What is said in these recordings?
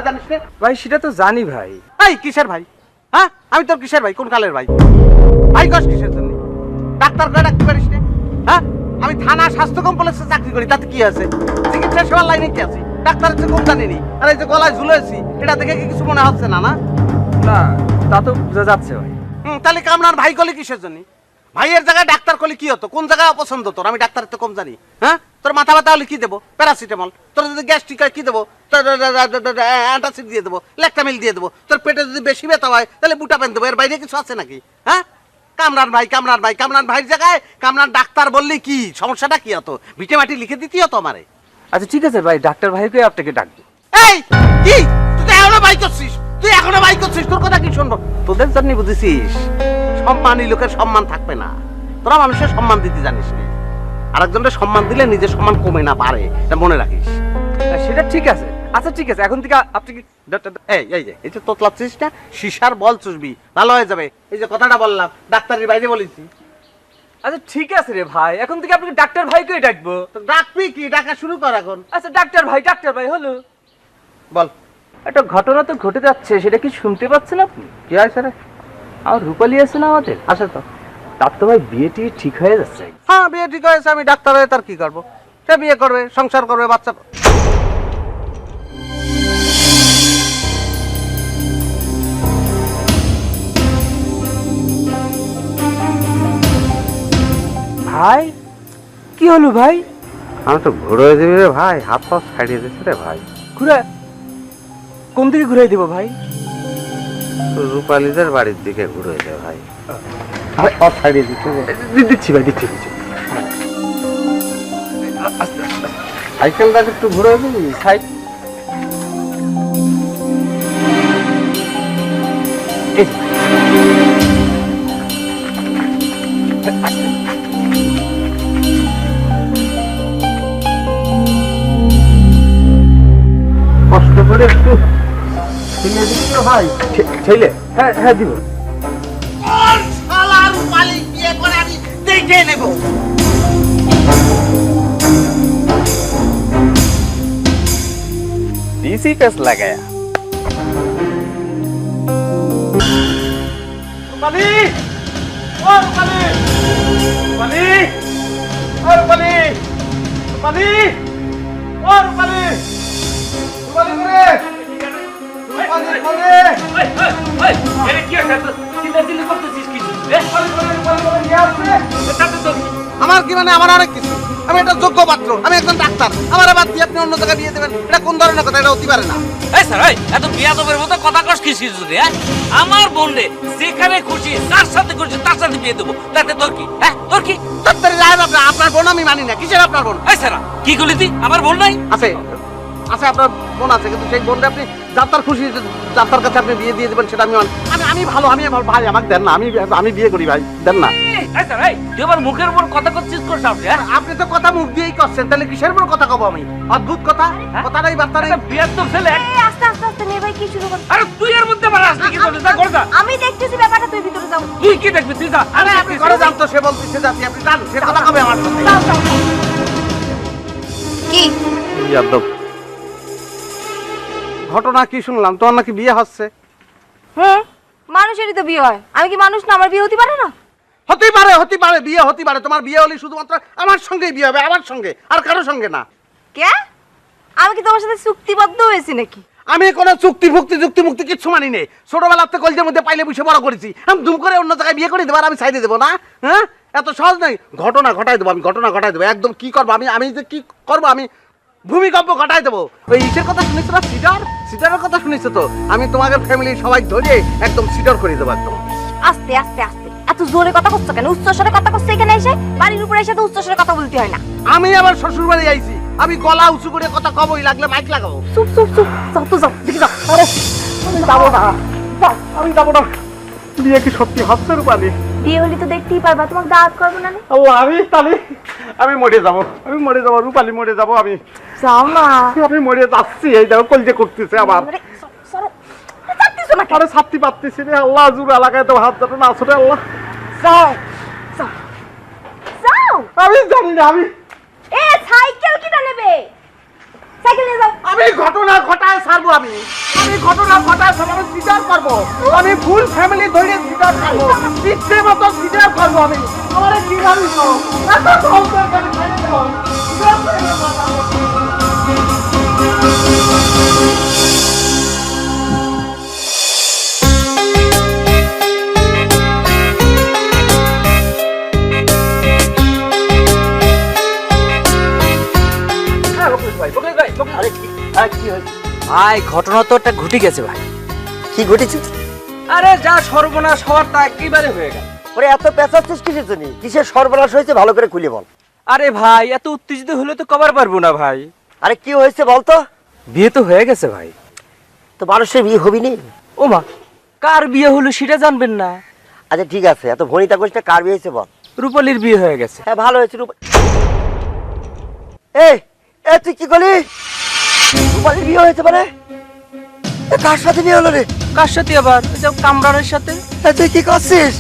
জানিস না? ভাই সেটা তো জানি ভাই। এই কিসের ভাই? হ্যাঁ আমি তোর কিসের ভাই? কোন কালের ভাই? ভাই কস কিসের জন্য? ডাক্তার করে ডাকতে পারিস না? হ্যাঁ আমি থানা স্বাস্থ্য কমপ্লেক্সে চাকরি করি, তাতে কি আছে? চিকিৎসা সেবার লাইনে কি আছে? ডাক্তারের চেয়ে কম জানিনি। আর এই যে গলায় ঝুলেছি, এটা দেখে কি কিছু মনে হচ্ছে না? না না তা তো বোঝা যাচ্ছে ভাই। তাহলে কামরার ভাই কলি কিসের জন্য? ভাইয়ের জায়গায় ডাক্তার কলি কি হতো? কোন জায়গায় অপছন্দ তোর? আমি ডাক্তারের তো কম জানি। হ্যাঁ তোর মাথা ব্যথা হলে কি দেবো? প্যারাসিটামল। তোর যদি গ্যাস্ট্রিক হয় কি দেবো? অ্যান্টাসিড দিয়ে দেবো, ল্যাকটামিল দিয়ে দেবো। তোর পেটে যদি বেশি ব্যথা হয় তাহলে বুটাপেন দেবো। এর বাইরে কিছু আছে নাকি? হ্যাঁ কামরান ভাই, কামরান ভাই, কামরান ভাইয়ের জায়গায় কামরান ডাক্তার বললি কি সমস্যাটা কি হতো? ভিটে মাটি লিখে দিতি হতো আমারে। আচ্ছা ঠিক আছে ভাই, ডাক্তার ভাইকে আপনাকে ডাকবো। এই কি তুই এখনো ভাই করছিস? তুই এখনো ভাই করছিস? তোর কথা কি শুনবো? তোদের জন্য বুঝেছিস সম্মানী লোকের সম্মান থাকবে না। তোরা মানুষের সম্মান দিতে জানিস না। আরেকজনের সম্মান দিলে নিজের সম্মান কমে না পারে, এটা মনে রাখিস। সেটা ঠিক আছে। আচ্ছা ঠিক আছে, এখন থেকে আপনি কি এই যে তোতলাচ্ছিস না, সিসার বল চুষবি, ভালো হয়ে যাবে। এই যে কথাটা বললাম ডাক্তারের বাইরে বলেছি। আচ্ছা ঠিক আছে রে ভাই, এখন থেকে আপনাকে ডাক্তার ভাইকেই ডাকবো। তো ডাকবি কি? ডাকা শুরু কর এখন। আচ্ছা ডাক্তার ভাই হলো। বল একটা ঘটনা তো ঘটে যাচ্ছে, সেটা কি শুনতে পাচ্ছেন আপনি? কি হয়েছে রে? আর রূপালী আছে না আমাদের, আসে তো। তার তো ভাই বিয়ে টিয়ে ঠিক হয়ে যাচ্ছে। হ্যাঁ বিয়ে ঠিক হয়েছে। আমি ডাক্তার হয়ে তার কি করবো? সে বিয়ে করবে, সংসার করবে, বাচ্চা। ভাই কি হলো ভাই? আমি তো ঘুরে দিবি রে ভাই, হাত পা ছাড়িয়ে দিচ্ছে রে ভাই। ঘুরে কোন দিকে ঘুরাই দিব ভাই? রূপালীদের বাড়ির দিকে ঘুরে দে ভাই। ছাড়িয়ে দিচ্ছে, দিচ্ছি ভাই, দিচ্ছি। সাইকেলটা একটু ঘুরে দিবি। কষ্ট করে একটু ছেলে দিবি তো ভাই। ছেলে? হ্যাঁ দিব। বিয়ে করে আমি দেখে নেব। डीसी पेस लगाया। রূপালী, ও রূপালী, রূপালী, ও রূপালী, রূপালী, ও রূপালী, রূপালী করে, রূপালী করে। আমার কি মানে? আমার অনেক কিছু। আমি একটা যোগ্য পাত্র, আমি একজন ডাক্তার। আমার বাদ দিয়ে আপনি অন্য জায়গায় বিয়ে দেবেন, এটা কোন ধরনের কথা? এটা হতে পারে না। এই স্যার, এত বিয়াদবের মতো কথা কস কিসের জন্য? আমার বোনরে যেখানে খুশি, যার সাথে খুশি তার সাথে বিয়ে দেবো, তাতে তোর কি? তোর কি? আপনার বোন আমি মানি না। কিসের আপনার বোন? এই স্যার কি করলি তুই? আমার বোন নাই? আছে আছে, আপনার বোন আছে, কিন্তু সেই বোনটা আপনি যাত্রার খুশি, যাত্রার কাছে আপনি বিয়ে দিয়ে দেবেন, সেটা আমি আমি ভালো, আমি আমার ভাই, আমাকে দেন না, আমি বিয়ে করি ভাই, দেন না। তুই আমার মুখের উপর কথা করছিস কোন সামনে? আপনি তো কথা মুখ দিয়েই করছেন, তাহলে কিসের উপর কথা কব আমি? অদ্ভুত কথা, কথা নাই বার্তা নেই। বিয়ার তো ছেলে। আস্তে আস্তে আস্তে নে ভাই, কি শুরু কর? আরে তুই এর মধ্যে আমার আসলি কি করছিস? কর যা। আমি দেখতেছি ব্যাপারটা, তুই ভিতরে যাও। তুই কি দেখবি? তুই যা। আরে আপনি ঘরে যান তো, সে বলতেছে যাচ্ছি, আপনি যান, সে কথা কবে আমার সাথে? যাও যাও। কি যাদব, ঘটনা কি শুনলাম? তোমার নাকি বিয়ে হচ্ছে? মানুষেরই তো বিয়ে হয়, আমি কি মানুষ না? আমার বিয়ে হতে পারে না? হতে পারে, হতে পারে, বিয়ে হতে পারে। তোমার বিয়ে হলে শুধুমাত্র আমার সঙ্গেই বিয়ে হবে, আমার সঙ্গে, আর কারোর সঙ্গে না। কে? আমি কি তোমার সাথে চুক্তিবদ্ধ হয়েছি নাকি? আমি কোনো চুক্তি মুক্তি কিচ্ছু মানি নেই। ছোটবেলার থেকে কলেজের মধ্যে পাইলে বসে বড় করেছি। আমি দুম করে অন্য জায়গায় বিয়ে করে দেবো আর আমি সাইডে দেবো না? হ্যাঁ, এত সহজ নয়। ঘটনা ঘটাই দেবো, আমি ঘটনা ঘটাই দেবো একদম। কি করবো আমি যে কি করবো? আমি ভূমিকম্প ঘটাই দেবো। ওই ইসের কথা শুনেছো না? সিটারের কথা শুনেছো তো? আমি তোমাদের ফ্যামিলির সবাই ধরে একদম সিটার করে দেবো একদম। আস্তে আস্তে আস্তে, এত জোরে কথা করছো কেন? উচ্চস্বরে কথা করছো এখানে এসে? বাড়ির উপরে এসে তো উচ্চস্বরে কথা বলতে হয় না। আমি আবার শ্বশুর বাড়ি আইছি, আমি গলা উঁচু করে কথা কবই, লাগলে মাইক লাগাবো। চুপ চুপ চুপ, যাও তো যাও, দেখে যাও। আরে আমি যাবো না, আমি যাবো না। বিয়ে কি সত্যি হচ্ছে রূপালী? বিয়ে হলে তো দেখতেই পারবা, তোমাকে দাওয়াত করবো না? আল্লাহ, আমি মরে যাবো, আমি মরে যাবো রূপালী, মরে যাবো আমি। যাও না। আমি মরে যাচ্ছি, এই দেখো কলজে করতেছে আবার। আরে ছাত্তি পাচ্ছি রে আল্লাহ, জুড়ে এলাকায় তো হাত ধরে না আসলে আল্লাহ। যাও যাও যাও। আমি জানি না, আমি এ সাইকেল কিটা নেবে? সাইকেল নিয়ে যাও। আমি ঘটনা ঘটায় ছাড়বো আমি। আমি ঘটনা ঘটার সময় স্বীকার করবো, আমি ফুল ফ্যামিলি ধরে স্বীকার করবো, পিতৃ মতো স্বীকার করবো। আমি আমার কি জানিস এত সংসার করে ছেড়ে দেবো? ভাই ঘটনা তো একটা ঘটে গেছে ভাই। কি ঘটেছে? আরে যা সর্বনাশ হওয়ার তা একেবারে হয়ে গেল। ওরে এত পেঁচাচ্ছিস কিসের জন্য? কিসের সর্বনাশ হয়েছে ভালো করে খুলে বল। আরে ভাই এত উত্তেজিত হলে তো কবার পারবো না ভাই। আরে কি হয়েছে বলতো? বিয়ে তো হয়ে গেছে ভাই। তো মানুষের বিয়ে হবি নি? ও মা, কার বিয়ে হলো সেটা জানবেন না? আচ্ছা ঠিক আছে, এত ভনিতা কোষটা কার বিয়ে হয়েছে বল। রূপালীর বিয়ে হয়ে গেছে। হ্যাঁ ভালো হয়েছে। এই তুই কি করলি? রূপালীর বিয়ে হয়েছে মানে? কার সাথে বিয়ে হলো রে? কার সাথে আবার? ওই যে কামরানের সাথে। তুই কি করছিস?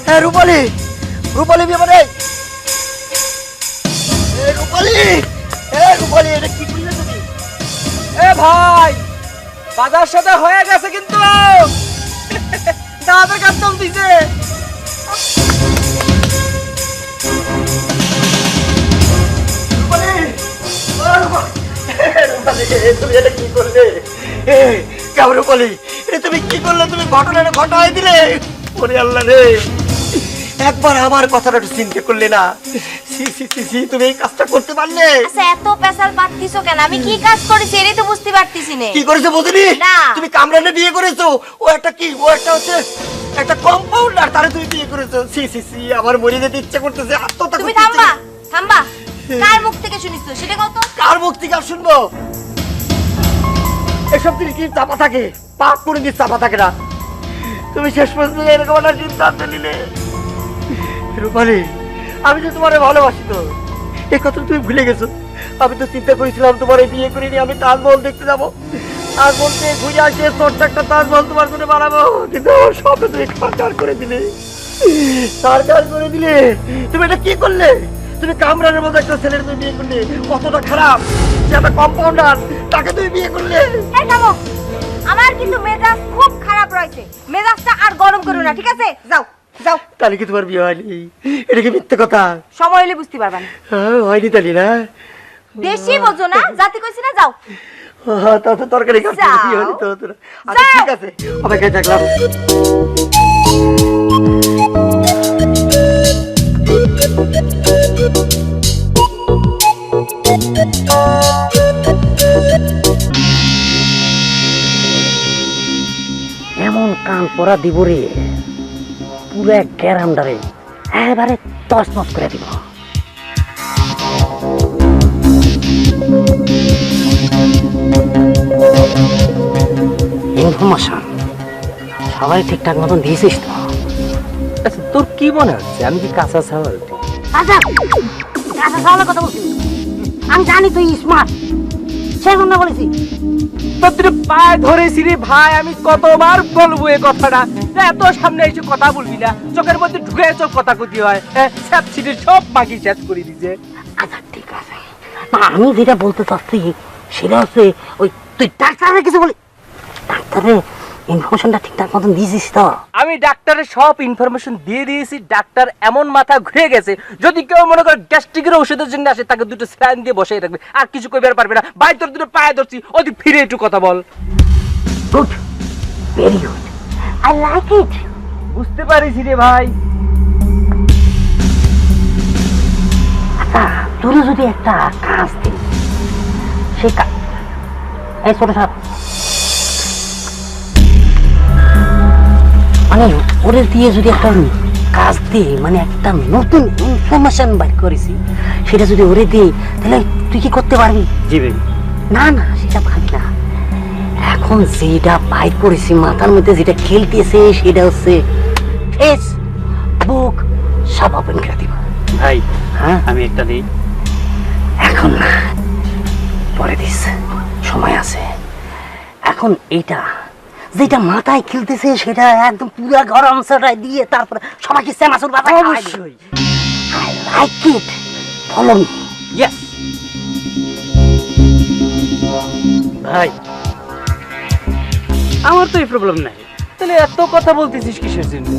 হ্যাঁ রূপালী বিয়ে মানে? রূপালী এটা কি করলে তুমি? এ ভাই বাজার সাথে হয়ে গেছে কিন্তু দাদার কাছে দিছে। তুমি এটা কি করলে? কেমন রূপালী এটা তুমি কি করলে? তুমি ঘটনাটা ঘটাই দিলে। ওরে আল্লাহ রে, একবার আমার কথাটা একটু চিন্তা করলে না? তুমি এই কাজটা করতে পারলে? আচ্ছা এত পেশাল পাচ্ছিস কেন? আমি কি কাজ করেছি এটাই তো বুঝতে পারতেছি না। কি করেছো বুঝলি? না। তুমি কামরানে বিয়ে করেছো। ও একটা কি? ও একটা হচ্ছে একটা কম্পাউন্ডার, তারে তুমি বিয়ে করেছো। আমার মরে যেতে ইচ্ছা করতেছে, আত্মহত্যা তুমি করতে ইচ্ছে থামবা। কার মুখ থেকে শুনিস তো সেটা কত? কার মুখ থেকে আর শুনবো? এসব জিনিস কি চাপা থাকে? পাপ করে দিয়ে চাপা থাকে না। তুমি শেষ পর্যন্ত এরকম একটা সিদ্ধান্ত নিলে। রূপালী আমি তো তোমারে ভালোবাসি, তো এই কথা তুমি ভুলে গেছো। আমি তো চিন্তা করেছিলাম তোমার বিয়ে করিনি, আমি তাজমহল দেখতে যাবো, তাজমহল থেকে ঘুরে আসে ছোট্ট একটা তাজমহল তোমার জন্য বানাবো। কিন্তু আমার স্বপ্ন তুমি সরকার করে দিলে। তুমি এটা কি করলে? তুমি কামরানের মতো একটা ছেলের তুমি বিয়ে করলে, কতটা খারাপ। সে একটা কম্পাউন্ডার, তাকে তুমি বিয়ে করলে। এই থামো, আমার কিন্তু মেজাজ খুব খারাপ রয়েছে। মেজাজটা আর গরম করো না, ঠিক আছে? যাও। তাহলে কি তোমার বিয়ে হয়নি? এটা কি মিথ্যে কথা? সময় হলে বুঝতে পারবা না। হয়নি তাহলে না? বেশি বোঝো না, জাতি কইছি না। যাও। তা তো তরকারি খাচ্ছি, বিয়ে হয়নি তো। আচ্ছা ঠিক আছে, অপেক্ষায় থাকলাম। এমন কান পরা দিব রে, পুরো গ্যারামডারে এবারে তছনছ করে দিব। ইনফরমেশন সবাই ঠিকঠাক মতন দিয়েছিস তো? আচ্ছা তোর কি মনে হচ্ছে আমি কি কাঁচা ছাওয়াল? আচ্ছা কাঁচা চাওয়ালের কথা বলছি, আমি জানি তুই স্মার্ট, সেই জন্য বলেছি। তোর পায়ে ধরেছি রে ভাই, আমি কতবার বলবো এই কথাটা, এত সামনে এসে কথা বলবি না, চোখের মধ্যে ঢুকে চোখ কথা কতি হয়। সব ছিটে সব মাগি শেষ করে দিছে। আচ্ছা ঠিক আছে, না আমি যেটা বলতে চাচ্ছি সেটা হচ্ছে ওই তুই ডাক্তারের কিছু বলি, ডাক্তারের ইনফরমেশনটা ঠিকঠাক মতন দিয়েছিস তো? আমি ডাক্তারের সব ইনফরমেশন দিয়ে দিয়েছি। ডাক্তার এমন মাথা ঘুরে গেছে, যদি কেউ মনে করে গ্যাস্ট্রিকের ওষুধের জন্য আসে তাকে দুটো স্যালাইন দিয়ে বসে রাখবে, আর কিছু কইবার পারবে না। ভাই তোর দুটো পায়ে ধরছি, ওদি ফিরে একটু কথা বল। Good, very good, I like it. বুঝতে পারিস রে ভাই। আচ্ছা তোর যদি একটা কাজ দিই, সেই কাজ এই ছোট সাপ মানে ওদের দিয়ে যদি একটা কাজ দিই, মানে একটা নতুন ইনফরমেশন বাইর করেছি, সেটা যদি ওরে দিই তাহলে তুই কি করতে পারবি? জি ভাই। না না সেটা ভাবি না, এখন যেটা বাইর করেছি মাথার মধ্যে যেটা খেলতেছে সেটা হচ্ছে ফেস বুক সব ওপেন করে দিব। ভাই হ্যাঁ আমি একটা দিই। এখন না, পরে দিস, সময় আছে। এখন এটা যেটা মাথায় খেলতেছে সেটা একদম পুরো গরম চটায় দিয়ে তারপরে সবাইকে সেমাসুর বাতায় অবশ্যই। I like it, follow me. Yes ভাই, আমার তো এই প্রবলেম নাই। তাহলে এত কথা বলতেছিস কিসের জন্য?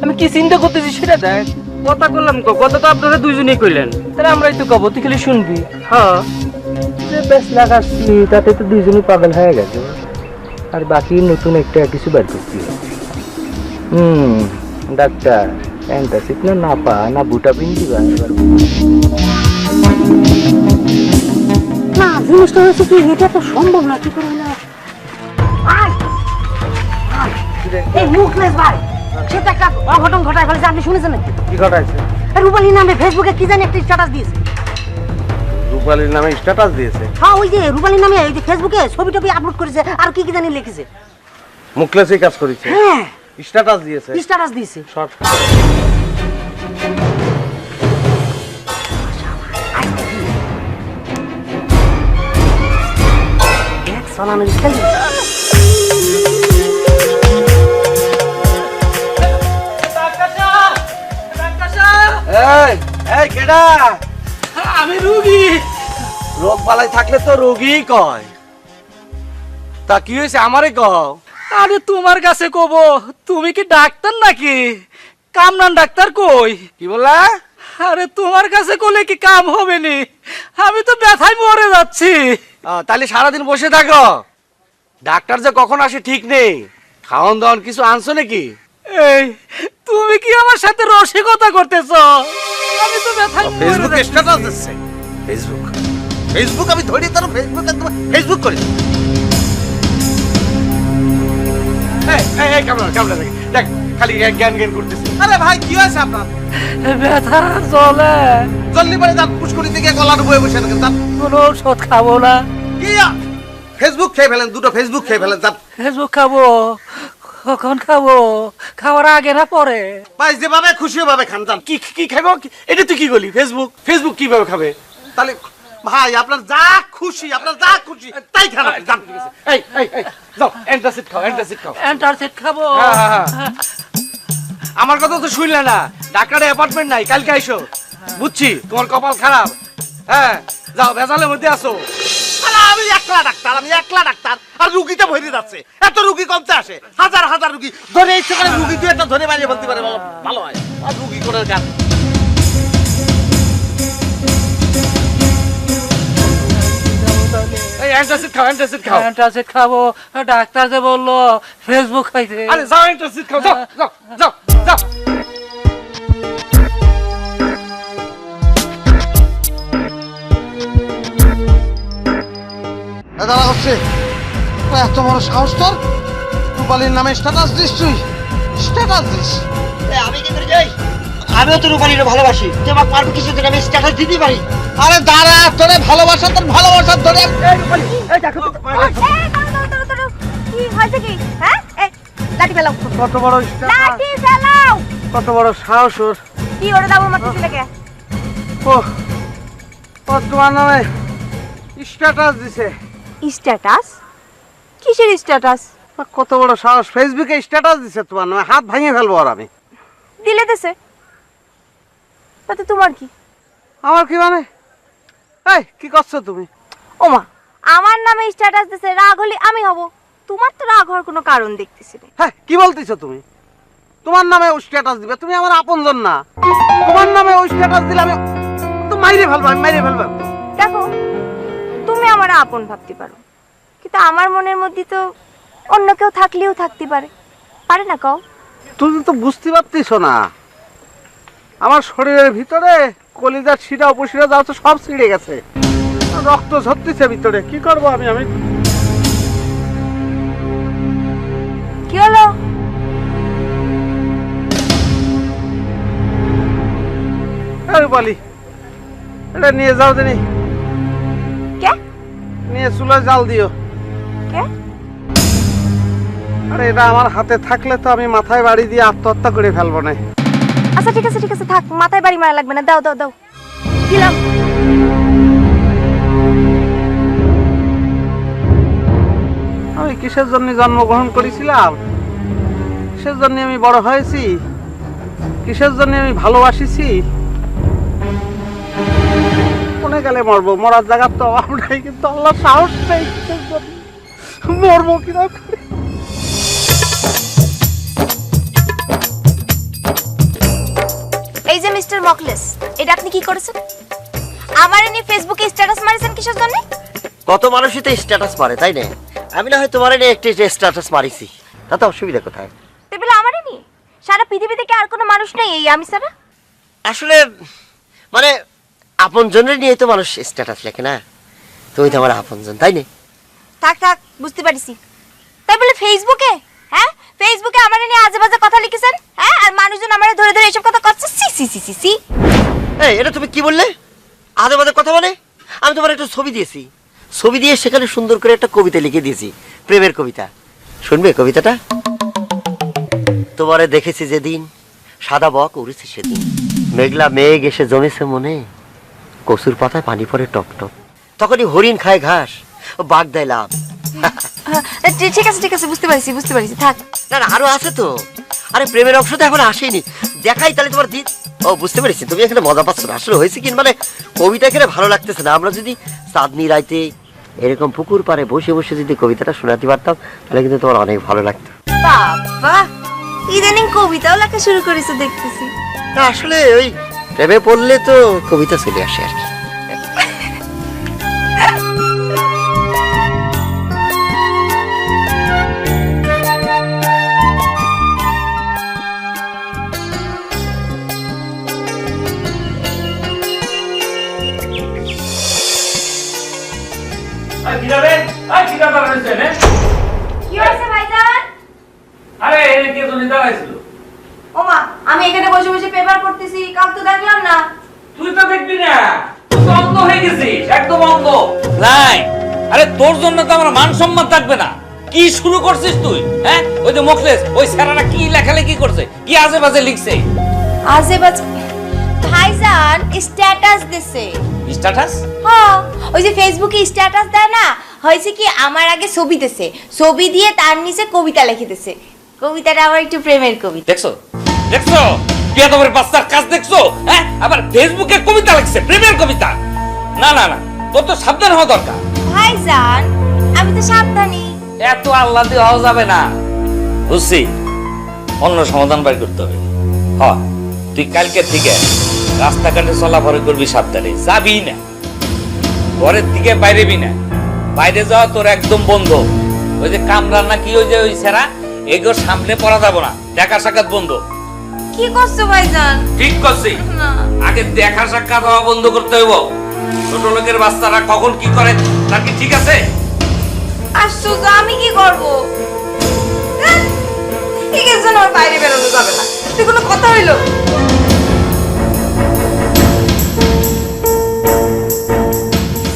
আমি কি চিন্তা করতেছি সেটা দেখ। কথা বললাম কথা তো আপনারা দুইজনেই কইলেন, তাহলে আমরাই তো কব, তুই খালি শুনবি। হ্যাঁ, যে বেশ লাগাচ্ছি তাতে তো দুইজনই পাগল হয়ে গেছে, আর বাকি নতুন একটা কিছু বের করছি। ডাক্তার অ্যান্টাসিড না পা না বুটা পিন দিবা এবার? না, জিনিসটা হয়েছে কি, এটা তো সম্ভব না। কি করে না এই মুখলেস ভাই, সে তো একটা অঘটন ঘটায় ফেলেছে, আপনি শুনেছেন নাকি? কি ঘটাইছে? রূপালী নামে ফেসবুকে কি জানি একটা স্ট্যাটাস দিয়েছে। রূপালীর নামে স্ট্যাটাস দিয়েছে? হ্যাঁ, ওই যে রূপালী নামে ওই যে ফেসবুকে ছবি টবি আপলোড করেছে, আর কি কি জানি লিখেছে। মুখলেসই কাজ করেছে, হ্যাঁ স্ট্যাটাস দিয়েছে। স্ট্যাটাস দিয়েছে। শর্ট এক সালামের স্টাইল দিয়েছে। এই এই কেডা? আমি রুগী। রোগ বালাই থাকলে তো রোগী কয়। তা কি হয়েছে আমারে কও। আরে তোমার কাছে কব, তুমি কি ডাক্তার নাকি? কামরান ডাক্তার কই? কি বললা? আরে তোমার কাছে কলে কি কাম হবে নি? আমি তো ব্যথায় মরে যাচ্ছি। তাহলে সারাদিন বসে থাকো। ডাক্তার যে কখন আসে ঠিক নেই। খাওয়ান দাওয়ান কিছু আনছো নাকি? এই তুমি কি আমার সাথে রসিকতা করতেছ? আমি তো ব্যথায় মরে ফেসবুকে যাচ্ছি। স্ট্যাটাস দিচ্ছে। ফেসবুক আমি ধরি তার ফেসবুক করে। এই ক্যামেরা দেখ খালি জ্ঞান করতেছে। আরে ভাই কি হয়েছে আপনার? ব্যথা চলে, জলদি পরে যান, পুষ্করি থেকে গলা ডুবে বসে থাকেন। যান। কোনো ওষুধ খাবো না। কি ফেসবুক খেয়ে ফেলেন, দুটো ফেসবুক খেয়ে ফেলেন। যান। ফেসবুক খাবো? কখন খাবো? খাওয়ার আগে না পরে? ভাই যেভাবে খুশি ভাবে খান। যান। কি কি খাবো? এটা তুই কি বলি? ফেসবুক কিভাবে খাবে? তাহলে ভাই আপনার যা খুশি তাই খান। যান। এই যাও, অ্যান্টাসিড খাও। অ্যান্টাসিড খাবো? আমার কথা তো শুনলে না। ডাক্তারের অ্যাপার্টমেন্ট নাই, কালকে আইসো। বুঝছি তোমার কপাল খারাপ। হ্যাঁ, যাও, ভেজালের মধ্যে আসো। আমি একলা ডাক্তার আর রুগীতে ভরে যাচ্ছে। এত রুগী কমতে আসে, হাজার রুগী ধরে ইচ্ছে করে রুগী তুই একটা ধরে বানিয়ে বলতে পারে ভালো হয়। আর রুগী করে গান। এই অ্যান্টাসিড খাও। অ্যান্টাসিড খাবো? ডাক্তার যে বললো ফেসবুক খাইতে। আরে যাও, অ্যান্টাসিড খাও। যাও। দাঁড়া হচ্ছে এত বড় সাহস তোর? রূপালীর নামে স্ট্যাটাস দিস তুই? Status this? আমি কি করে যাই? আমিও তো রূপালীর ভালোবাসি। তুই আমাকে পারবি কিছু দিন, আমি স্ট্যাটাস দিতে পারি। আরে দাঁড়া, তোরে ভালোবাসা ধরে এই, দাঁড়াও, দাঁড়াও। কি হয়েছে কি? হ্যাঁ, এই লাঠি ফেলাও। কত বড় স্ট্যাটাস, লাঠি ফেলাও। কত বড় সাহস ওর। কি ওরে দাও মারতেছি লেগে? ও তোমার নামে স্ট্যাটাস দিছে? স্ট্যাটাস? কিসের স্ট্যাটাস? কত বড় সাহস, ফেসবুকে স্ট্যাটাস দিছে তোমার নামে। হাত ভাঙিয়ে ফেলবো আর আমি। দিলে দেছে, তাতে তোমার কি? আমার কি মানে? এই কি করছো তুমি? ওমা, আমার নামে স্ট্যাটাস দিছে, রাগ হলে আমি হব। তোমার তো রাগ হওয়ার কোনো কারণ দেখতেছি না। হ্যাঁ, কি বলতেছো তুমি? তোমার নামে ওই স্ট্যাটাস দিবে? তুমি আমার আপনজন না। তোমার নামে ওই স্ট্যাটাস দিলে আমি তো মাইরে ফেলবো। দেখো, তুমি আমার আপন ভাবতে পারো, কিন্তু আমার মনের মধ্যে তো অন্য কেউ থাকলেও থাকতে পারে না? কও। তুমি তো বুঝতে পারতেছো না, আমার শরীরের ভিতরে কলিজার শিরা উপশিরা যা হচ্ছে সব ছিঁড়ে গেছে, রক্ত ঝরতেছে ভিতরে। কি করবো আমি? কি হলো? রূপালী, এটা নিয়ে যাও দিনি। কে? নিয়ে চুলায় জাল দিও। কে? আরে এটা আমার হাতে থাকলে তো আমি মাথায় বাড়ি দিয়ে আত্মহত্যা করে ফেলবো না। আচ্ছা ঠিক আছে থাক, মাথায় বাড়ি মারা লাগবে না। দাও দিলাম। আমি কিসের জন্য জন্মগ্রহণ করেছিলাম, কিসের জন্য আমি বড় হয়েছি, কিসের জন্য আমি ভালোবাসিছি, কোনে গেলে মরবো? মরার জায়গার তো অভাব নাই, কিন্তু আল্লাহ সাহস নেই। মরবো কিনা? মকলেস, এটা আপনি কি করেছেন? আমার নিয়ে ফেসবুকে স্ট্যাটাস মারিছেন কিসের জন্য? কত মানুষই তো স্ট্যাটাস মারে, তাই না? আমি না হয় তোমার নিয়ে একটি স্ট্যাটাস মারিছি, তাতে অসুবিধা কোথায়? টেবিল আমারই নিয়ে? সারা পৃথিবীতে কি আর কোনো মানুষ নেই এই আমি ছাড়া? আসলে মানে আপনজনের নিয়ে তো মানুষ স্ট্যাটাস লেখে না, তুমি তো আমার আপনজন, তাই না? থাক থাক, বুঝতে পারিছি। তাই বলে ফেসবুকে, হ্যাঁ ফেসবুকে আমার নিয়ে আজে বাজে কথা লিখেছেন, হ্যাঁ, আর মানুষজন আমার ধরে ধরে এসব কথা করছে। সি সি সি সি সি। এই এটা তুমি কি বললে? আদে বাদে কথা বলে? আমি তোমার একটা ছবি দিয়েছি, ছবি দিয়ে সেখানে সুন্দর করে একটা কবিতা লিখে দিয়েছি, প্রেমের কবিতা। শুনবে কবিতাটা? তোমারে দেখেছি যেদিন, সাদা বক উড়েছে সেদিন, মেঘলা মেঘ এসে জমেছে মনে, কচুর পাতায় পানি পড়ে টপ টপ, তখনই হরিণ খায় ঘাস, ও বাঘ দেয় লাভ। ঠিক আছে, বুঝতে পারছি, থাক। না না, আরো আছে তো। আরে প্রেমের অংশ তো এখন আসেনি, দেখাই তাহলে তোমার দিন। ও বুঝতে পেরেছি, তুমি এখানে মজা পাচ্ছ না। আসলে হয়েছে কি, মানে কবিতা এখানে ভালো লাগতেছে না। আমরা যদি চাঁদনি রাইতে এরকম পুকুর পাড়ে বসে বসে যদি কবিতাটা শোনাতে পারতাম, তাহলে কিন্তু তোমার অনেক ভালো লাগতো। বাবা, ইদানিং কবিতাও লেখা শুরু করেছে দেখতেছি। না আসলে ওই প্রেমে পড়লে তো কবিতা চলে আসে আর কি। কি হয়েছে ভাইজান? আরে এনে কে তুমি দাঁড়াইছিল? ওমা, আমি এখানে বসে বসে পেপার পড়তেছি, কাল তো দেখলাম না। তুই তো দেখবি না, তুই তো অন্ধ হয়ে গেছিস, একদম অন্ধ। নাই, আরে তোর জন্য তো আমার মান সম্মান থাকবে না। কি শুরু করছিস তুই? হ্যাঁ, ওই যে মুখলেস, ওই স্যারারা কি লেখালেখি করছে, কি আজে বাজে লিখছে। আজে বাজে? ভাইজান স্ট্যাটাস দিছে। স্ট্যাটাস? হ্যাঁ, ওই যে ফেসবুকে স্ট্যাটাস দেয় না, হয়েছে কি আমার আগে ছবি দিছে, ছবি দিয়ে তার নিচে কবিতা লিখে দিছে। কবিতাটা আমার একটু প্রেমের কবিতা। দেখছো দেখছো বিয়াদবের বাচ্চার কাজ দেখছো? হ্যাঁ, আবার ফেসবুকে কবিতা লিখছে, প্রেমের কবিতা। না না না, তোর তো সাবধান হওয়া দরকার। ভাইজান আমি তো সাবধানী। এত আল্লাহ দিয়ে হওয়া যাবে না, বুঝছি। অন্য সমাধান বের করতে হবে। হ্যাঁ, তুই কালকে থেকে রাস্তাঘাটে চলাফেরা করবি সাবধানে, যাবি না ঘরের দিকে, বাইরেবি না। বাইরে যাওয়া তোর একদম বন্ধ। ওই যে কামরান না কি, ওই যে ওই সেরা, এগুলোর সামনে পড়া যাবো না, দেখা সাক্ষাৎ বন্ধ। কি করছো ভাইজান? ঠিক করছি, না। আগে দেখা সাক্ষাৎ হওয়া বন্ধ করতে হইব। ছোট লোকের বাচ্চারা কখন কি করে তা কি ঠিক আছে? আশ্চর্য, আমি কি করবো? ঠিক আছে, আমার বাইরে বেরোনো যাবে না, তুই কোনো কথা হইলো?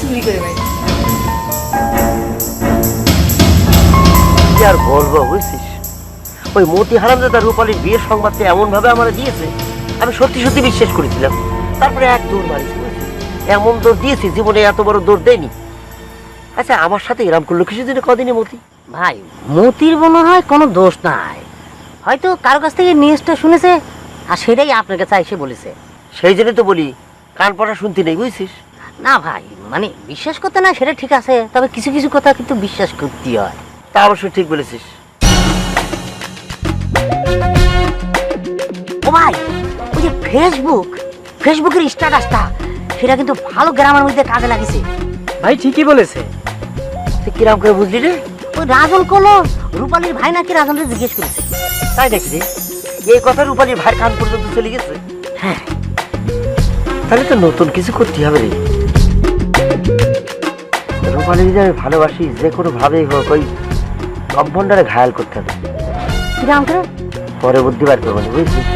চুরি করে ভাই। কি আর বলবো বুঝছিস, ওই মতি হারামজাদা রূপালীর বিয়ের সংবাদটা এমন ভাবে আমার দিয়েছে, আমি সত্যি সত্যি বিশ্বাস করেছিলাম। তারপরে এক দৌড় মারিছি, এমন দৌড় দিয়েছি জীবনে এত বড় দৌড় দেয়নি। আচ্ছা আমার সাথে এরকম করলো কিছুদিন, কদিনে মতি? ভাই মতির মনে হয় কোনো দোষ নাই, হয়তো কারো কাছ থেকে নিউজটা শুনেছে আর সেটাই আপনার কাছে এসে বলেছে। সেই জন্য তো বলি কান পড়া শুনতে নেই, বুঝছিস? না ভাই, মানে বিশ্বাস করতে না সেটা ঠিক আছে, তবে কিছু কিছু কথা কিন্তু বিশ্বাস করতে হয়। তা অবশ্য ঠিক বলেছিস। ও ভাই, ওই যে ফেসবুকের স্ট্যাটাসটা, সেটা কিন্তু ভালো গ্রামের মধ্যে কাজে লাগিছে। ভাই ঠিকই বলেছে। তুই কিরাম করে বুঝলি রে? ওই রাজন কলো রূপালীর ভাই নাকি রাজনকে জিজ্ঞেস করেছে। তাই নাকি রে? এই কথা রূপালীর ভাইয়ের কান পর্যন্ত চলে গেছে? হ্যাঁ, তাহলে তো নতুন কিছু করতে হবে রে। রূপালী যদি আমি ভালোবাসি, যে কোনো ভাবেই হোক ওই কম্পাউন্ডারে ঘায়াল করতে হবে। কিরাম করে? পরে বুদ্ধি বার করবো না, বুঝছিস?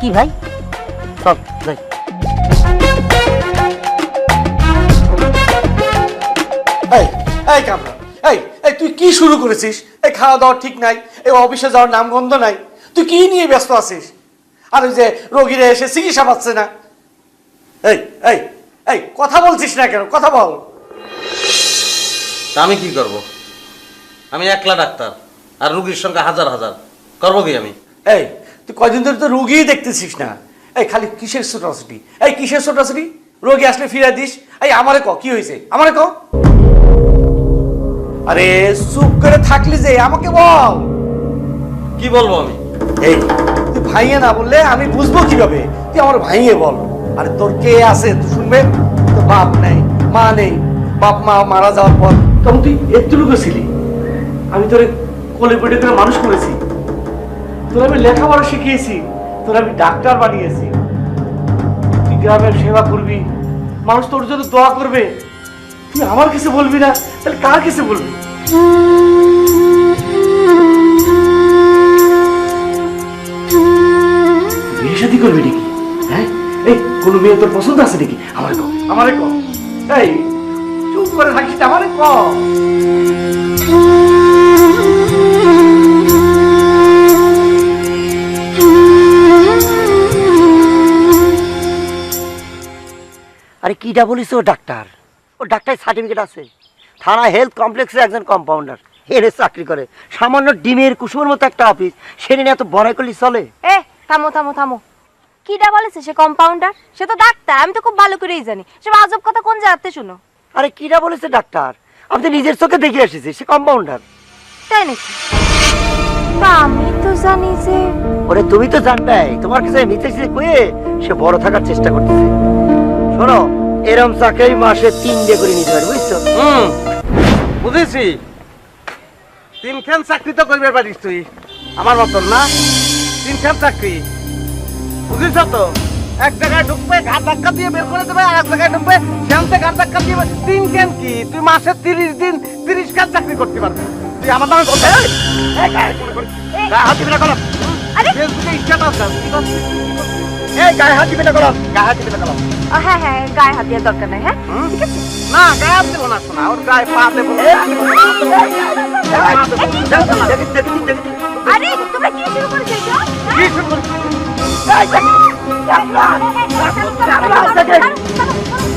কি ভাই? সব যাই। এই এই কামরা, এই এই তুই কি শুরু করেছিস? এই খাওয়া দাওয়া ঠিক নাই, এই অফিসে যাওয়ার নামগন্ধ নাই, তুই কি নিয়ে ব্যস্ত আছিস? আর ওই যে রোগীরা এসে চিকিৎসা পাচ্ছে না। এই এই এই কথা বলছিস না কেন? কথা বল। তা আমি কি করব? আমি একলা ডাক্তার, আর রুগীর সংখ্যা হাজার হাজার, করবো কি আমি? এই তুই কয়দিন ধরে তো রুগী দেখতেছিস না, এই খালি কিসের ছোটাছুটি? এই কিসের ছোটাছুটি? রোগী আসলে ফিরে দিস। এই আমারে ক কি হয়েছে, আমারে ক। আরে চুপ করে থাকলি যে, আমাকে বল। কি বলবো আমি? এই তুই ভাইয়ে না বললে আমি বুঝবো কিভাবে? তুই আমার ভাইয়ে বল। আরে তোর কে আছে তুই শুনবে? তোর বাপ নেই, মা নেই, বাপ মা মারা যাওয়ার পর তখন তুই এতটুকু ছিলি, আমি তোরে কোলে পেটে করে মানুষ করেছি, তোর আমি লেখাপড়া শিখিয়েছি, তোর আমি ডাক্তার বানিয়েছি। তুই গ্রামের সেবা করবি, মানুষ তোর জন্য দোয়া করবে, তুই আমার কাছে বলবি না, তাহলে কার কাছে বলবি? বিয়ে শাদী করবি নাকি? হ্যাঁ, এই কোনো মেয়ে তোর পছন্দ আছে নাকি? আমারে কও, আমারে কও। এই চুপ করে থাকিস না, আমারে কও। আরে কিটা বলিস? ও ডাক্তার, ও ডাক্তার সার্টিফিকেট আছে, থানা হেলথ কমপ্লেক্সে একজন কম্পাউন্ডার, এর চাকরি করে। সামান্য ডিমের কুসুমের মতো একটা অফিস, সেটা নিয়ে এত বড়াই করলি চলে? এ থামো থামো থামো, কিডা বলেছে সে কম্পাউন্ডার? সে তো ডাক্তার, আমি তো খুব ভালো করেই জানি। সে আজব কথা কোন জায়গাতে শুনো? আরে কিটা বলেছে ডাক্তার? আমি তো নিজের চোখে দেখে এসেছি, সে কম্পাউন্ডার। তাই নাকি? তা আমি তো জানি যে ওরে তুমি তো জানতাই, তোমার কাছে মিথ্যে কয়ে সে বড় থাকার চেষ্টা করতেছে। শোনো, এরম চাকরি মাসে 3 করে নিতে পারে, বুঝছো? বুঝেছি, 3খান চাকরি তো করবে পারিস তুই, আমার মতন না। 3খান চাকরি বুঝিস তো? এক জায়গায় ঢুকবে ঘাট ধাক্কা দিয়ে বের করে দেবে, আর এক জায়গায় ঢুকবে সেখানে ঘাট ধাক্কা দিয়ে 3খান কি? তুই মাসে 30 দিন 30খান চাকরি করতে পারবি। তুই আমার নামে বলতে গায়ে হাত দিবি না কলম। ফেসবুকে স্ট্যাটাস দাও, কি করছিস? এই গায়ে হাত দিবি না কলম, গায়ে হাত দিবি না কলম। হ্যাঁ হ্যাঁ, গায়ে হাত দেওয়ার দরকার নাই। হ্যাঁ ঠিক আছে। না গায়ে হাত দেবো না, শোনা, ওর গায়ে পা দেবো। আরে তোমরা কি শুরু করেছো? কি শুরু করছিস?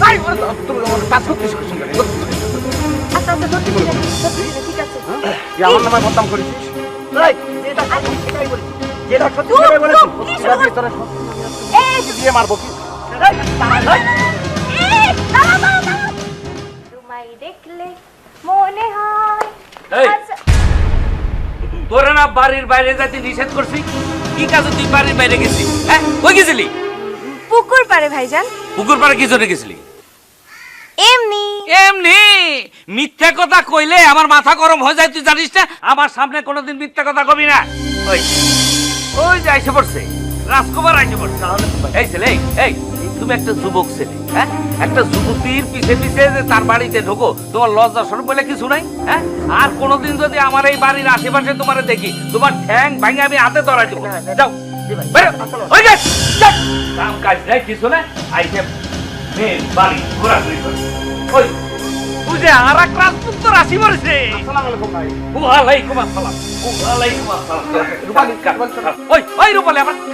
এই, ওরে তো, তুমি ওর কাজ করছিস কি সুন্দর? আচ্ছা আচ্ছা, ধরতে ঠিক আছে। তুই আমার নামে বদনাম করেছিস। এই, যেটা সত্যি সেটাই বলি, যেটা সত্যি সেটাই বলেছি। এই দিয়ে মারবো কি? তোমায় দেখলে মনে হয় এই। আচ্ছা, তোরা না বাড়ির বাইরে যাইতে নিষেধ করছি? কি কাজে তুই বাড়ির বাইরে গেছিস? হ্যাঁ, কই গেছিলি? পুকুর পাড়ে ভাইজান। পুকুর পাড়ে কি জন্য গেছিলি? এমনি। এমনি মিথ্যা কথা কইলে আমার মাথা গরম হয়ে যায়, তুই জানিস না? আমার সামনে কোনোদিন মিথ্যা কথা কবি না। ওই ওই যে আইসে পড়ছে, রাজকুমার আইসে পড়ছে। এই ছেলে, এই তুমি একটা যুবক ছেলে, হ্যাঁ, একটা যুবতীর পিছে পিছে যে তার বাড়িতে ঢোকো, তোমার লজ্জা শরম বলে কিছু নাই? হ্যাঁ, আর কোনোদিন যদি আমার এই বাড়ির আশেপাশে তোমার দেখি, তোমার ঠ্যাং ভাঙে আমি হাতে ধরাই দেবো। যাও বেরো, ওই যে কাম কাজ নাই কিছু না, আইসে মেয়ে বাড়ি ঘোরাঘুরি করে। ওই বুঝে আর এক রাজপুত্র রাশি মরেছে। ওয়ালাইকুম আসসালাম। ওয়ালাইকুম আসসালাম। রূপালী ওই ওই রূপালী আমার কি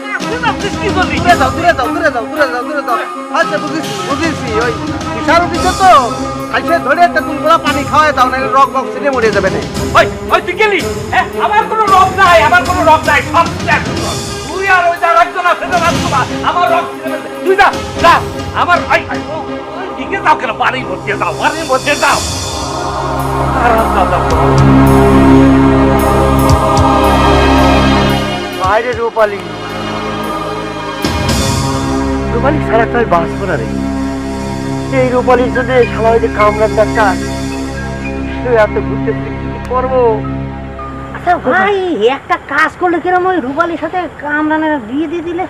জন্য? দূরে যাও, দূরে যাও, দূরে যাও, দূরে যাও, দূরে যাও। আচ্ছা বুঝেছি, বুঝেছি। ওই বিশাল উঠিছে তো, আইসে ধরে তেঁতুলগুলো পানি খাওয়ায় দাও, না রক বক ছিঁড়ে মরে যাবে না। ওই ওই তুই গেলি? হ্যাঁ, আমার কোনো রব নাই, আমার কোনো রব নাই, সব ত্যাগ কর। তুই আর ওই যার একজন আছে না রাজকুমার, আমার রব ছিঁড়ে ফেলবে। তুই যা যা, আমার ভাই দিকে যাও কেন? বাড়ির মধ্যে যাও, বাড়ির মধ্যে যাও। বাইরে রূপালী, রূপালী সারা তাই বাঁচবো না রে। এই রূপালীর জন্য শালা ওই যে কামরার ডাক্তার, সে এত ঘুরতে কি করবো? আচ্ছা ভাই, একটা কাজ করলে কিরম ওই রূপালীর সাথে কামরানের বিয়ে দিয়ে দিলে?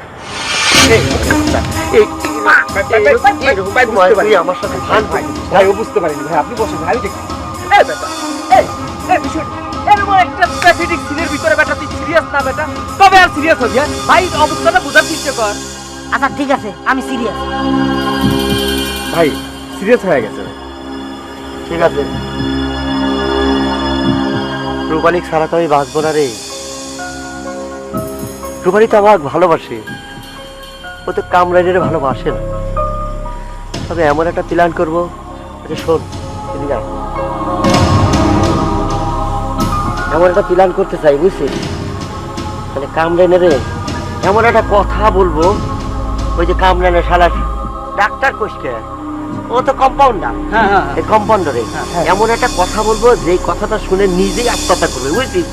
আমার সাথে খান ভাই। ভাই ও বুঝতে পারিনি ভাই, আপনি বসেন, আমি দেখছি। এই বেটা, এই বিষয়টা এরকম একটা প্যাথেটিক সিনের ভিতরে বেটা তুই সিরিয়াস না বেটা? তবে আর সিরিয়াস হবি? হ্যাঁ ভাই, অবস্থাটা বোঝার চেষ্টা কর। আচ্ছা ঠিক আছে, আমি সিরিয়াস। ভাই সিরিয়াস হয়ে গেছে। ঠিক আছে, রূপালী সারা তো আমি বাঁচবো না রে। রূপালী তো আমাকে ভালোবাসে, ও তো কামরানের ভালোবাসে না। তবে এমন একটা প্ল্যান করবো, আচ্ছা শোন, এদিকে আয়। এমন একটা প্ল্যান করতে চাই, বুঝছিস? মানে কামরানের এমন একটা কথা বলবো, ওই যে কামরানের শালা ডাক্তার কোষকে, ও তো কম্পাউন্ডার। হ্যাঁ হ্যাঁ এই কম্পাউন্ডারে এমন একটা কথা বলবো যে কথাটা শুনে নিজেই আত্মহত্যা করবে, বুঝছিস?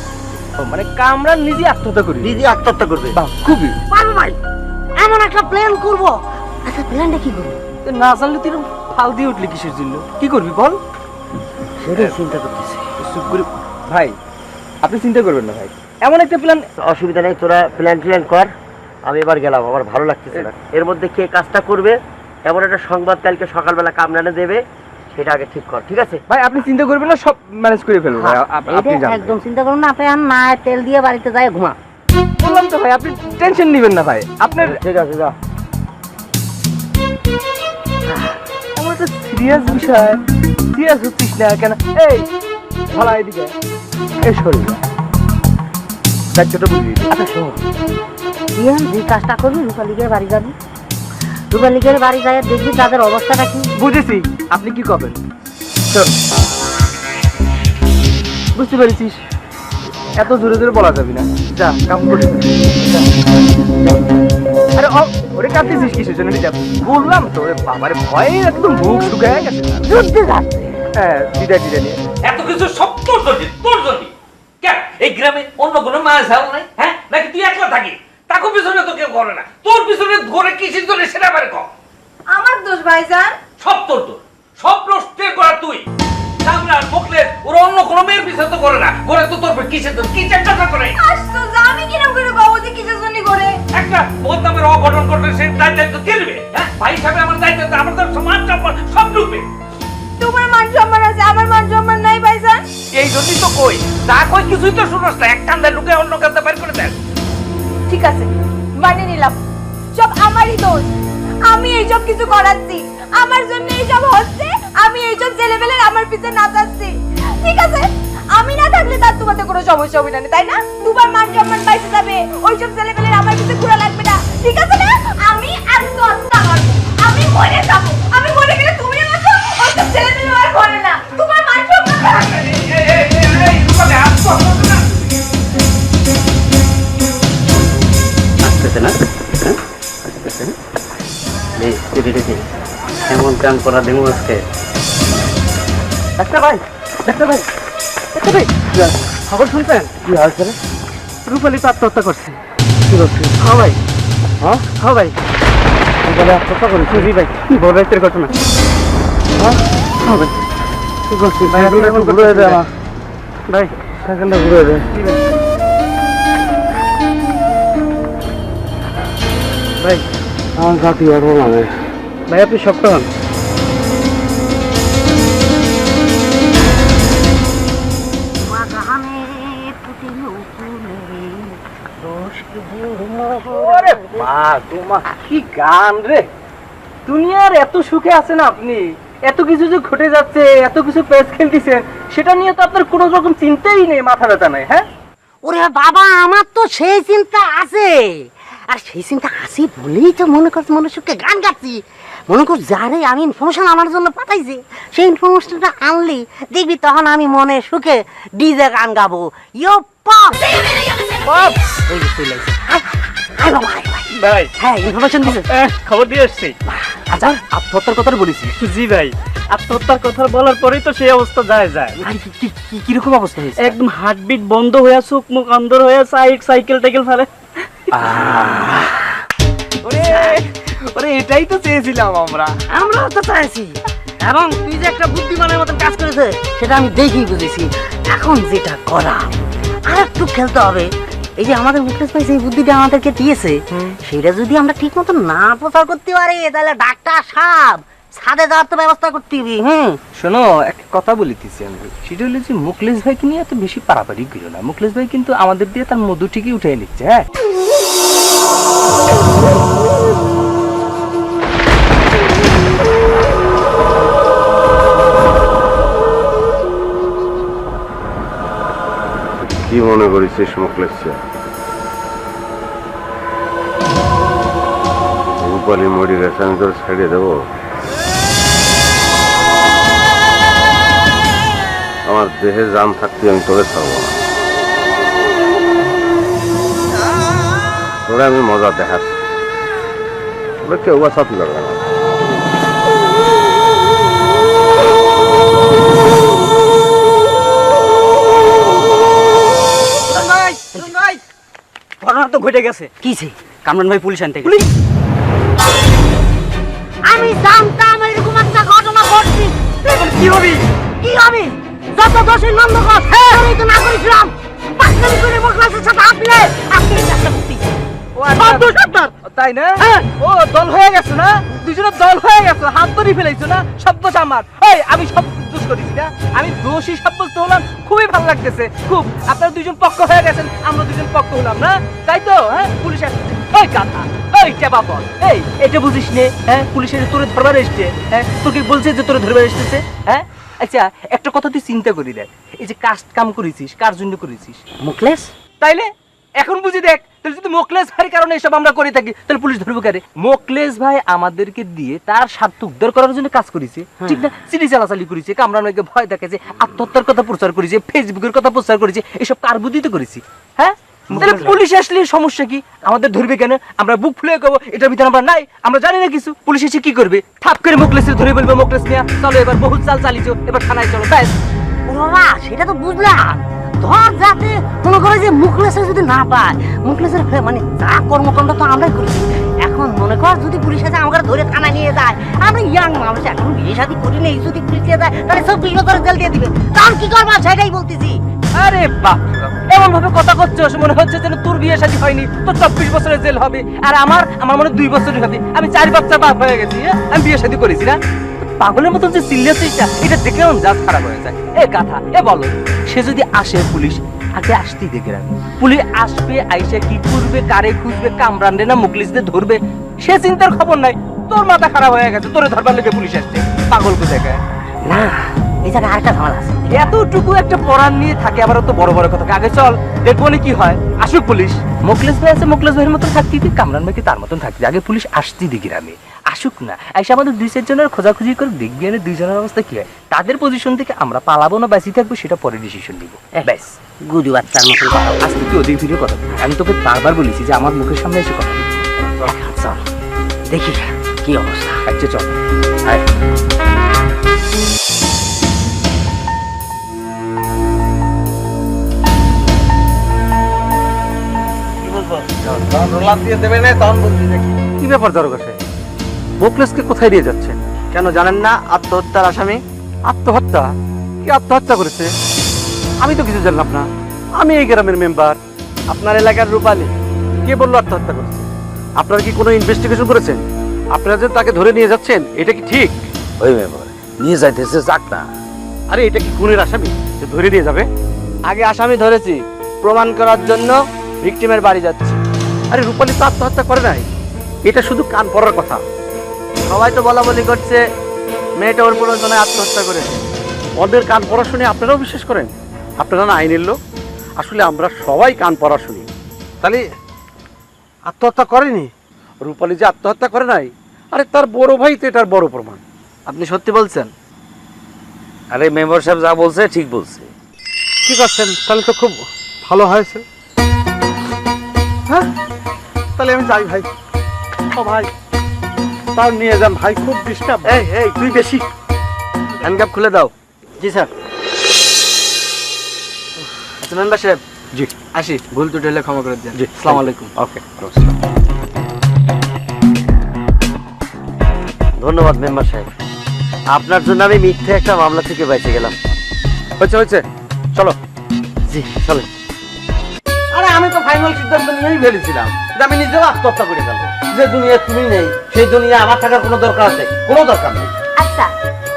ও, মানে কামরান নিজে আত্মহত্যা করি? নিজে আত্মহত্যা করবে। বাহ, খুবই। পারবো ভাই, এমন একটা প্ল্যান করবো। আচ্ছা প্ল্যানটা কি করবো? তো না জানলে তুই এরকম ফাল দিয়ে উঠলি কিসের জন্য? কি করবি বল? সেটাই চিন্তা করতেছি। চুপ করে ভাই, আপনি চিন্তা করবেন না ভাই, এমন একটা প্ল্যান। অসুবিধা নেই, তোরা প্ল্যান কর। আমি এবার গেলাম, আমার ভালো লাগতেছে না। এর মধ্যে কে কাজটা করবে এমন একটা সংবাদ কালকে সকালবেলা কামরানে দেবে, সেটা আগে ঠিক কর, ঠিক আছে? ভাই আপনি চিন্তা করবেন না, সব ম্যানেজ করে ফেলবো ভাই, আপনি এটা জানেন। একদম চিন্তা করুন না, আপনি আর না তেল দিয়ে বাড়িতে যায় ঘুমা। বললাম তো ভাই, আপনি টেনশন নেবেন না ভাই, আপনার ঠিক আছে, যা। এমন একটা সিরিয়াস বিষয়, সিরিয়াস হচ্ছিস না কেন? এই ভালো এদিকে, এই সরি দায়িত্বটা বুঝিয়ে দিই। আচ্ছা শোন, তুই যে কাজটা করবি রূপালীগের বাড়ি যাবি, রূপালীগের বাড়ি যায় দেখবি তাদের অবস্থাটা কি। বুঝেছি, আপনি কি করবেন শোন, বুঝতে পেরেছিস, এত জোরে জোরে বলা যাবে না, যা কাম করে যা। আরে ওরে কাঁদতেছিস কিসের জন্য? যা বললাম তো, ওরে বাবারে ভয়ে একদম মুখ শুকায় গেছে। যুদ্ধে যাচ্ছে। হ্যাঁ দিদা নিয়ে এত কিছু সব তোর জন্য, তোর জন্য। কেন এই গ্রামে অন্য কোনো মা ঝাল নাই? হ্যাঁ, নাকি তুই একলা থাকি? তাকে পিছনে তো কেউ করে না, তোর পিছনে ধরে কিসের জন্য সেটা আবার কর। আমার দোষ ভাইজান। সব তোর দোষ, সব নষ্টের করা তুই। কামরান মুখলেস ওরা অন্য কোনো মেয়ের পিছনে তো করে না, করে তো তোর কিসের জন্য, কি চেষ্টা করে? আশ্চর্য, আমি কিরম করে কব যে কিসের জন্য করে? একটা বদনামের অঘটন করবে, সে দায়িত্ব কে নেবে? হ্যাঁ, ভাই হিসাবে আমার দায়িত্ব, আমার তো সমাজ সম্মান সব ঢুকবে। তোমার মান সম্মান আছে, আমার মান সম্মান নাই ভাইজান। এই জন্যই তো কই, যা কই কিছুই তো শুনোস না, এক কান্দে ঢুকে অন্য কান্দে বের করে দেন। ঠিক আছে, মানে নিলাম, সব আমারই দোষ। আমি এইসব কিছু করাচ্ছি, আমার জন্য এইসব হচ্ছে, আমি এইসব ছেলেবেলের আমার পিছে নাচাচ্ছি। ঠিক আছে, আমি না থাকলে তার তোমাদের কোনো সমস্যা হবে না, তাই না? তোমার মান সম্মান পাইতে যাবে, ওইসব ছেলেবেলের আমার পিছে ঘোরা লাগবে না, ঠিক আছে না? আমি আত্মহত্যা করবো, আমি মরে যাবো, আমি মরে গেলে তুমিও আছো, ওইসব ছেলেবেলের আর ঘরে না, তোমার মান সম্মান থাকবে। আসতেছে না? হ্যাঁ আসতেছে না? দেখি এমন কাম করা দেবো আজকে। ডাক্তার ভাই, ডাক্তার ভাই, ডাক্তার ভাই, খবর শুনছেন? কি হয়েছে রে? রূপালী তো আত্মহত্যা করছে। কি করছিস? হ্যাঁ ভাই, হ্যাঁ, হ্যাঁ ভাই, বলে আত্মহত্যা করেছিস? জি ভাই, বড় রাতের ঘটনা। হ্যাঁ, হ্যাঁ ভাই, কি করছিস? ভাই, আপনি সাইকেলটা এখন একটু ঘুরে দে আমার। ভাই, সাইকেলটা ঘুরে দে। জি ভাই, ভাই, আমার গাড়ি আরো লাগে। ভাই আপনি শক্ত হন। ওরে মা, তোমার কি গান রে! দুনিয়ার এত সুখে আছেন আপনি, এত কিছু যে ঘটে যাচ্ছে, এত কিছু প্রেস খেলতেছেন, সেটা নিয়ে তো আপনার কোনো রকম চিন্তাই নেই, মাথা ব্যথা নাই। হ্যাঁ ওরে বাবা, আমার তো সেই চিন্তা আছে, আর সেই চিন্তা আছে বলেই তো মনে করছি মনে সুখে গান গাচ্ছি। মনে কর যারে আমি ইনফরমেশন আমার জন্য পাঠাইছি, সেই ইনফরমেশনটা আনলি দেখবি তখন আমি মনে সুখে ডিজে গান গাবো। ইয়ো পপ পপ ওই যে চলে আসছে। আয় বাবা, আয় ভাই। ভাই, হ্যাঁ ইনফরমেশন দিছে। খবর দিয়ে আসছি। আচ্ছা, আত্মহত্যার কথাটা বলেছি। জি ভাই, আত্মহত্যার কথা বলার পরেই তো সেই অবস্থা যায়। কিরকম অবস্থা হয়েছে? একদম হার্টবিট বন্ধ হয়ে, চোখ মুখ অন্ধর হয়ে, সাইকেল টাইকেল ফেলে। ওরে এটাই তো চেয়েছিলাম আমরা। আমরাও তো চাইছি, এবং তুই যে একটা বুদ্ধিমানের মতন কাজ করেছে সেটা আমি দেখেই বুঝেছি। এখন যেটা করা, আর একটু খেলতে হবে। এই যে আমাদের মুকেশ ভাই সেই বুদ্ধিটা আমাদেরকে দিয়েছে, সেটা যদি আমরা ঠিক মতো না প্রচার করতে পারি তাহলে ডাক্তার সাহেব ছাদে যাওয়ার তো ব্যবস্থা করতে হবে। শোনো, একটা কথা বলিতেছি আমি, সেটা হলো যে মুকলেশ ভাইকে নিয়ে এত বেশি পারাপারি করো না। মুকলেশ ভাই কিন্তু আমাদের দিয়ে তার মধু ঠিকই উঠে নিচ্ছে। হ্যাঁ কি মনে করেছিস মুখলেস? রূপালী মরি গেছে, আমি তোর ছেড়ে দেবো? আমার দেহে জান থাকতে আমি তোরে ছাড়বো না। তোরে আমি মজা দেখাচ্ছি, তোরে কেউ বাঁচাতে পারবে না। ঘটে গেছে। কিছে? কামরান ভাই পুলিশ আনতে গেছে। পুলিশ? আমি জানতাম এরকম একটা ঘটনা ঘটছে। এখন কি হবে? কি হবে? যত দোষী নন্দকোষ আমি তো না করেছিলাম। পাকনামি করে মোকলাসের সাথে আপনি চেষ্টা করতেছি। ও আচ্ছা। তাই না? ও দল হয়ে গেছে না? দুজনের দল হয়ে গেছে, হাত ধরে ফেলাইছো না? সব দোষ আমার। এই আমি সব দোষ করেছি না? আমি দোষী সাব্যস্ত হলাম, খুবই ভালো লাগতেছে। খুব আপনারা দুজন পক্ষ হয়ে গেছেন, আমরা দুজন পক্ষ হলাম না? তাই তো? হ্যাঁ, পুলিশ ওই কথা ওই চাপা বল। এই এটা বুঝিস নে? হ্যাঁ, পুলিশের তোরে ধরবার এসছে। হ্যাঁ, তোকে বলছে যে তোরে ধরবার এসেছে। হ্যাঁ, আচ্ছা একটা কথা তুই চিন্তা করি দেখ, এই যে কাম করেছিস কার জন্য করেছিস? মুকলেশ? তাইলে এখন বুঝি দেখ, তাহলে যদি মোকলেশ ভাইয়ের কারণে এসব আমরা করে থাকি তাহলে পুলিশ ধরবো কারে? মোকলেশ ভাই আমাদেরকে দিয়ে তার স্বার্থ উদ্ধার করার জন্য কাজ করেছে, ঠিক না? চিঠি চালাচালি করেছে, কামরানকে ভয় দেখাছে, আত্মহত্যার কথা প্রচার করেছে, ফেসবুকের কথা প্রচার করেছে, এসব কার বুদ্ধিতে করেছি? হ্যাঁ, তাহলে পুলিশ আসলে সমস্যা কি? আমাদের ধরবে কেন? আমরা বুক ফুলে কব এটার ভিতরে আমরা নাই, আমরা জানি না কিছু। পুলিশ এসে কি করবে? ঠাপ করে মোকলেসের ধরে বলবে, মোকলেস নিয়ে চলো এবার বহুত চাল চালিয়েছো, এবার থানায় চলো। ব্যাস। ও বাবা, সেটা তো বুঝলাম। ধর যাতে মনে করে যে মুকলেসের যদি না পায়, মুকলেসের মানে যা কর্মকাণ্ড তো আমরাই করেছি। এখন মনে কর যদি পুলিশ এসে আমাকে ধরে থানায় নিয়ে যায়, আমরা ইয়াং মানুষ, এখন বিয়ে শাদী করি নেই, যদি পুলিশ নিয়ে যায় তাহলে 24 বছরের জেল দিয়ে দিবে। তখন কি করবা সেটাই বলতেছি। আরে বাপ, এমন ভাবে কথা করছিস মনে হচ্ছে যেন তোর বিয়ে শাদী হয়নি, তোর 24 বছরের জেল হবে, আর আমার মনে 2 বছরই হবে। আমি 4 বাচ্চা বাপ হয়ে গেছি, আমি বিয়ে শাদী করেছি না? পাগলের মতন যে সিরিয়াসটা, এটা দেখে আমার জাজ খারাপ হয়ে যায়। এ কথা এ বলো, সে যদি আসে পুলিশ আগে আসতেই দেখে রাখবে। পুলিশ আসবে, আইসা কি করবে, কারে খুঁজবে, কামরানরে না মুকলিসদের ধরবে, সে চিন্তার খবর নাই। তোর মাথা খারাপ হয়ে গেছে, তোরে ধরবার লেগে পুলিশ আসছে। পাগল কোথায়? না, এই জায়গায় আরেকটা ঝামেলা আছে। এতটুকু একটা পড়ান নিয়ে থাকে, আবার তো বড় বড় কথা। আগে চল দেখবো না কি হয়, আসুক পুলিশ। মোকলেস ভাই আছে, মোকলেস ভাইয়ের মতন থাকতে দিই, কামরান ভাইকে তার মতন থাকতে। আগে পুলিশ আসতে দিই গ্রামে, আসুক না, এসে আমাদের 2-4 জনের খোঁজাখুঁজি করে দেখবি না 2 জনের অবস্থা কি হয়। তাদের পজিশন থেকে আমরা পালাবো না বাঁচিয়ে থাকবো সেটা পরে ডিসিশন নিব। ব্যাস। গুডি বাচ্চার মতন কথা। আজকে তুই ওদিক ফিরে কথা বল। আমি তোকে বারবার বলেছি যে আমার মুখের সামনে এসে কথা বলবি। চল দেখি কি অবস্থা। আচ্ছা চল। আয়। কি ব্যাপার দরকার সাহেব? মোকলেসকে কোথায় নিয়ে যাচ্ছেন? কেন জানেন না আত্মহত্যার আসামি? আত্মহত্যা? কি আত্মহত্যা করেছে? আমি তো কিছু জানলাম না। আমি এই গ্রামের মেম্বার, আপনার এলাকার রূপালী। কে বললো আত্মহত্যা করেছে? আপনারা কি কোনো ইনভেস্টিগেশন করেছেন? আপনারা যে তাকে ধরে নিয়ে যাচ্ছেন, এটা কি ঠিক? ওই মেম্বার নিয়ে যাইতেছে যাক না। আরে এটা কি খুনের আসামি যে ধরে নিয়ে যাবে? আগে আসামি ধরেছি, প্রমাণ করার জন্য ভিকটিমের বাড়ি যাচ্ছি। আরে রূপালী তো আত্মহত্যা করে নাই, এটা শুধু কান পড়ার কথা। সবাই তো বলা বলি করছে মেয়েটা ওর প্রয়োজনে আত্মহত্যা করেছে। ওদের কান পড়া শুনে আপনারাও বিশ্বাস করেন? আপনারা না আইনের লোক, আসলে আমরা সবাই কান পড়া শুনি। তাহলে আত্মহত্যা করেনি? রূপালী যে আত্মহত্যা করে নাই, আরে তার বড় ভাই তো এটার বড় প্রমাণ। আপনি সত্যি বলছেন? আরে মেম্বার সাহেব যা বলছে ঠিক বলছে। ঠিক আছেন, তাহলে তো খুব ভালো হয়েছে। হ্যাঁ, তাহলে আমি যাই ভাই। ও ভাই, তাও নিয়ে যান ভাই, খুব ডিস্টার্ব। এই এই তুই বেশি। হ্যান্ডকাপ খুলে দাও। জি স্যার। আচ্ছা মেম্বার সাহেব, জি আসি, ভুল ত্রুটি হলে ক্ষমা করে দেন। জি, আসসালামু আলাইকুম। ওকে, ধন্যবাদ মেম্বার সাহেব, আপনার জন্য আমি মিথ্যে একটা মামলা থেকে বেঁচে গেলাম। হয়েছে হয়েছে, চলো। জি চলো। আরে আমি তো ফাইনাল সিদ্ধান্ত নিয়েই ফেলেছিলাম যে আমি নিজেও আত্মহত্যা করে ফেলবো। যে দুনিয়া তুমি নেই, সেই দুনিয়া আমার থাকার কোনো দরকার আছে? কোনো দরকার নেই। আচ্ছা,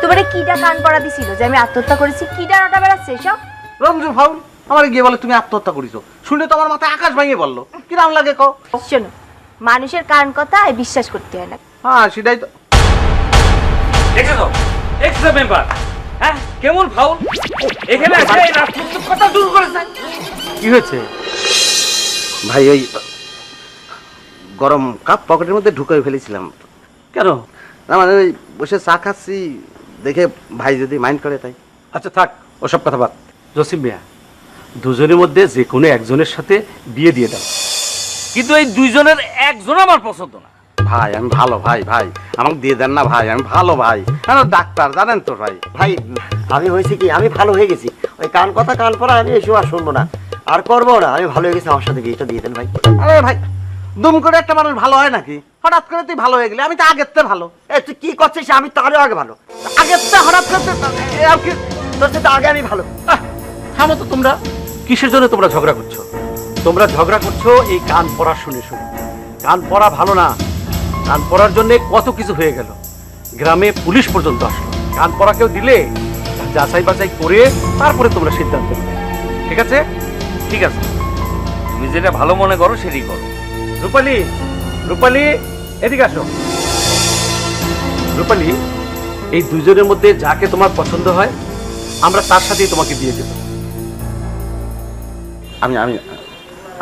তোমারে কিটা কান পড়া দিছিল যে আমি আত্মহত্যা করেছি? কিটা রটা বেড়াচ্ছে এসব? রঞ্জু ফাউল আমার গিয়ে বলে তুমি আত্মহত্যা করেছো, শুনে তো আমার মাথায় আকাশ ভেঙে বললো। কিরাম লাগে কও? শোনো, মানুষের কান কথা বিশ্বাস করতে হয় না। হ্যাঁ সেটাই তো। দেখছো দেখছো মেম্বার, হ্যাঁ কেমন ফাউল এখানে এসে এই রাজপুত কথা দূর করেছে। কি হয়েছে ভাই ওই গরম কাপ পকেটের মধ্যে ঢুকিয়ে ফেলেছিলাম। কেন? না মানে ওই বসে চা খাচ্ছি দেখে ভাই যদি মাইন্ড করে তাই। আচ্ছা থাক ওসব কথা বাদ। জসিম মিয়া, দুজনের মধ্যে যে কোনো একজনের সাথে বিয়ে দিয়ে দাও। কিন্তু এই 2 জনের একজন আমার পছন্দ না। ভাই আমি ভালো ভাই, ভাই আমাকে দিয়ে দেন না ভাই, আমি ভালো ভাই, আমি ডাক্তার জানেন তো ভাই। ভাই আমি হয়েছে কি, আমি ভালো হয়ে গেছি। ওই কান কথা কান পড়া আমি এসব আর শুনবো না। আর করবো না, আমি ভালো হয়ে গেছি, আমার সাথে বিয়েটা দিয়ে দেন ভাই। আরে ভাই, দুম করে একটা মানুষ ভালো হয় নাকি? হঠাৎ করে তুই ভালো হয়ে গেলি, আমি তো আগের থেকে ভালো। তুই কি করছিস? আমি তারও আগে ভালো, আগের থেকে হঠাৎ করে আর কি? তোর সাথে আগে আমি ভালো। থামো তো তোমরা, কিসের জন্য তোমরা ঝগড়া করছো? তোমরা ঝগড়া করছো এই কান পড়া শুনে শুনে। কান পড়া ভালো না, কান পড়ার জন্য কত কিছু হয়ে গেল, গ্রামে পুলিশ পর্যন্ত আসলো। কান পড়া কেউ দিলে যাচাই বাছাই করে তারপরে তোমরা সিদ্ধান্ত নেবে, ঠিক আছে? ঠিক আছে, তুমি যেটা ভালো মনে করো সেটাই করো। রূপালী, রূপালী এদিকে আসো। রূপালী, এই দুজনের মধ্যে যাকে তোমার পছন্দ হয় আমরা তার সাথেই তোমাকে বিয়ে দেব। আমি আমি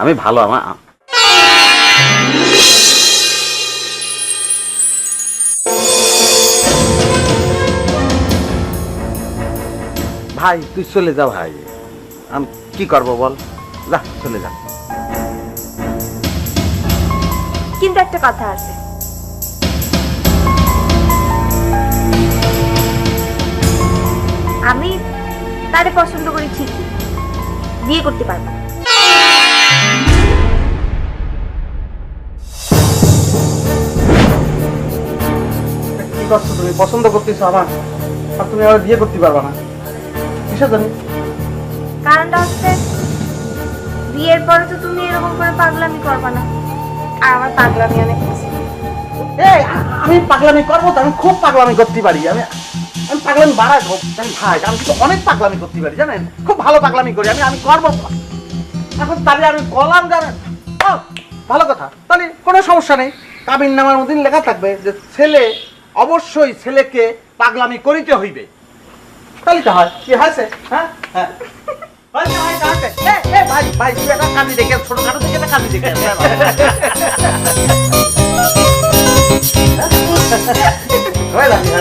আমি ভালো। আমার ভাই তুই চলে যা ভাই, আমি কি করবো বল, যা চলে যা। কিন্তু একটা কথা আছে, আমি তারে পছন্দ করি ঠিকই, বিয়ে করতে পারবো। কি করছো তুমি? পছন্দ করতেছো আমার, আর তুমি আমার বিয়ে করতে পারবা না, কিসের জন্য? কারণটা হচ্ছে বিয়ের পরে তো তুমি এরকম করে পাগলামি করবা না, আর আমার পাগলামি অনেক বেশি। এই আমি পাগলামি করবো তো, আমি খুব পাগলামি করতে পারি। আমি আমি পাগলামি বাড়াই ভাই, আমি কিন্তু অনেক পাগলামি করতে পারি জানেন, খুব ভালো পাগলামি করি আমি। আমি করবো এখন, তাহলে আমি কলাম জানেন। ও, ভালো কথা, তাহলে কোনো সমস্যা নেই। কাবিন নামার মধ্যে লেখা থাকবে যে ছেলে অবশ্যই ছেলেকে পাগলামি করিতে হইবে, তাহলে তো হয়। কি হয়েছে? হ্যাঁ হ্যাঁ হয়েছে, হয়েছে, হয়েছে। ভাই ভাই তুই একটা কাজে দেখে, ছোটখাটো থেকে একটা কাজে দেখে হয়ে যাচ্ছে,